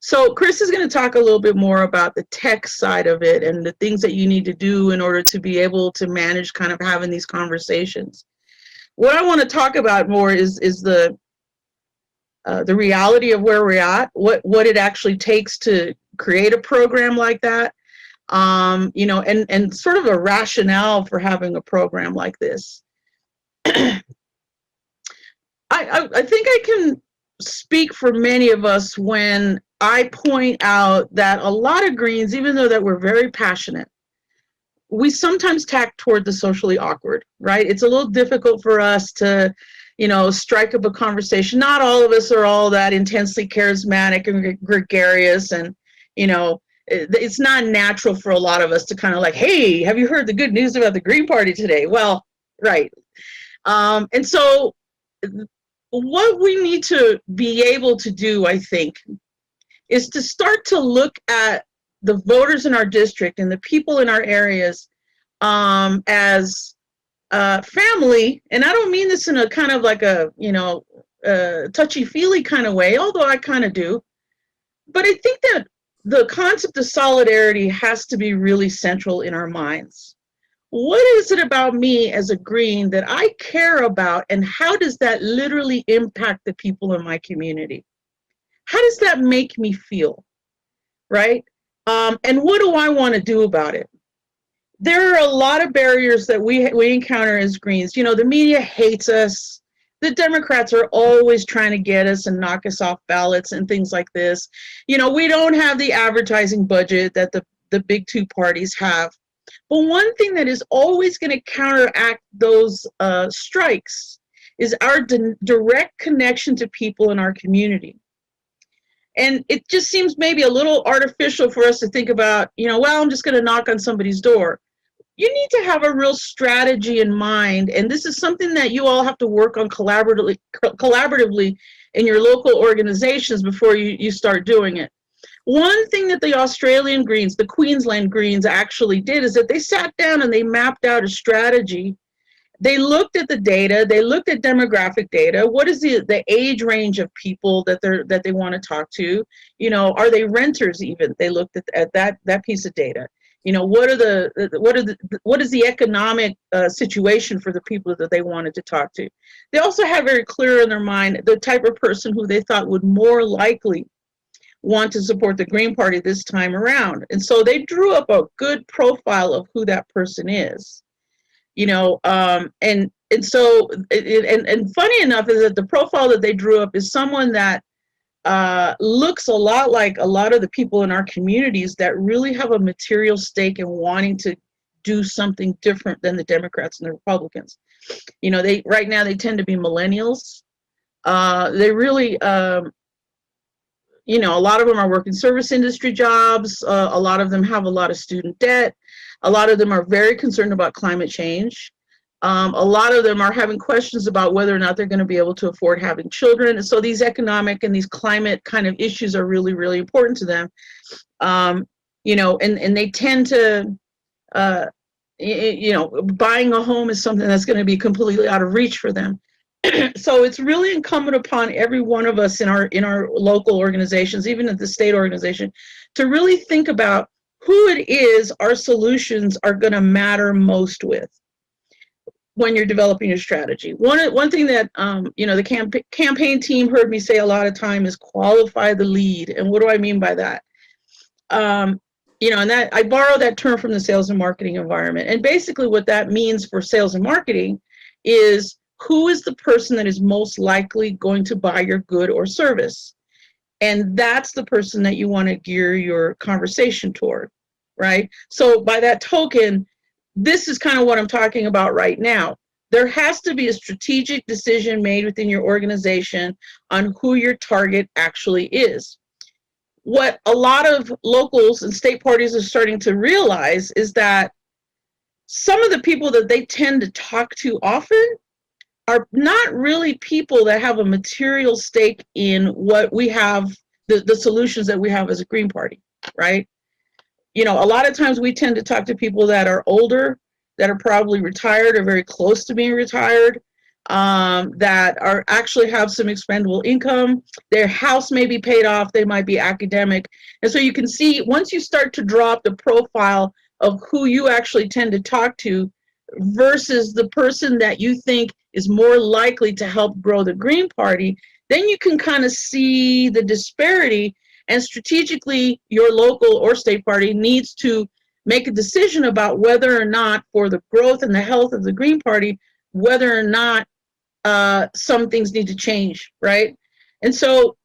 So Chris is going to talk a little bit more about the tech side of it and the things that you need to do in order to be able to manage kind of having these conversations. What I want to talk about more is the reality of where we're at, what it actually takes to create a program like that, and sort of a rationale for having a program like this. I think I can speak for many of us when I point out that a lot of Greens, even though that we're very passionate, we sometimes tack toward the socially awkward, right? It's a little difficult for us to, strike up a conversation. Not all of us are all that intensely charismatic and gregarious, and, it's not natural for a lot of us to kind of like, hey, have you heard the good news about the Green Party today? Well, right. And so what we need to be able to do, I think, is to start to look at the voters in our district and the people in our areas as family. And I don't mean this in a kind of like a, touchy-feely kind of way, although I kind of do. But I think that the concept of solidarity has to be really central in our minds. What is it about me as a Green that I care about, and how does that literally impact the people in my community? How does that make me feel, right? And what do I want to do about it? There are a lot of barriers that we encounter as Greens. The media hates us. The Democrats are always trying to get us and knock us off ballots and things like this. We don't have the advertising budget that the big two parties have. But one thing that is always going to counteract those strikes is our direct connection to people in our community. And it just seems maybe a little artificial for us to think about, well, I'm just going to knock on somebody's door. You need to have a real strategy in mind. And this is something that you all have to work on collaboratively in your local organizations before you start doing it. One thing that the Australian Greens, the Queensland Greens actually did is that they sat down and they mapped out a strategy. They looked at the data, they looked at demographic data. What is the age range of people that they want to talk to? Are they renters even? They looked at that piece of data. What is the economic situation for the people that they wanted to talk to? They also had very clear in their mind the type of person who they thought would more likely want to support the Green Party this time around. And so they drew up a good profile of who that person is. And so funny enough is that the profile that they drew up is someone that looks a lot like a lot of the people in our communities that really have a material stake in wanting to do something different than the Democrats and the Republicans. Right now they tend to be millennials. They really, a lot of them are working service industry jobs. A lot of them have a lot of student debt. A lot of them are very concerned about climate change. A lot of them are having questions about whether or not they're going to be able to afford having children. And so these economic and these climate kind of issues are really, really important to them. And they tend to, buying a home is something that's going to be completely out of reach for them. So it's really incumbent upon every one of us in our local organizations, even at the state organization, to really think about who it is our solutions are going to matter most with when you're developing your strategy. One thing that the campaign team heard me say a lot of time is qualify the lead. And what do I mean by that? And that I borrow that term from the sales and marketing environment. And basically what that means for sales and marketing is who is the person that is most likely going to buy your good or service. And that's the person that you want to gear your conversation toward, right? So by that token, this is kind of what I'm talking about right now. There has to be a strategic decision made within your organization on who your target actually is. What a lot of locals and state parties are starting to realize is that some of the people that they tend to talk to often are not really people that have a material stake in what we have, the solutions that we have as a Green Party, right? A lot of times we tend to talk to people that are older, that are probably retired or very close to being retired. that are actually have some expendable income. Their house may be paid off. They might be academic. And so you can see once you start to drop the profile of who you actually tend to talk to versus the person that you think is more likely to help grow the Green Party, then you can kind of see the disparity. And strategically, your local or state party needs to make a decision about whether or not, for the growth and the health of the Green Party, whether or not some things need to change, right? And so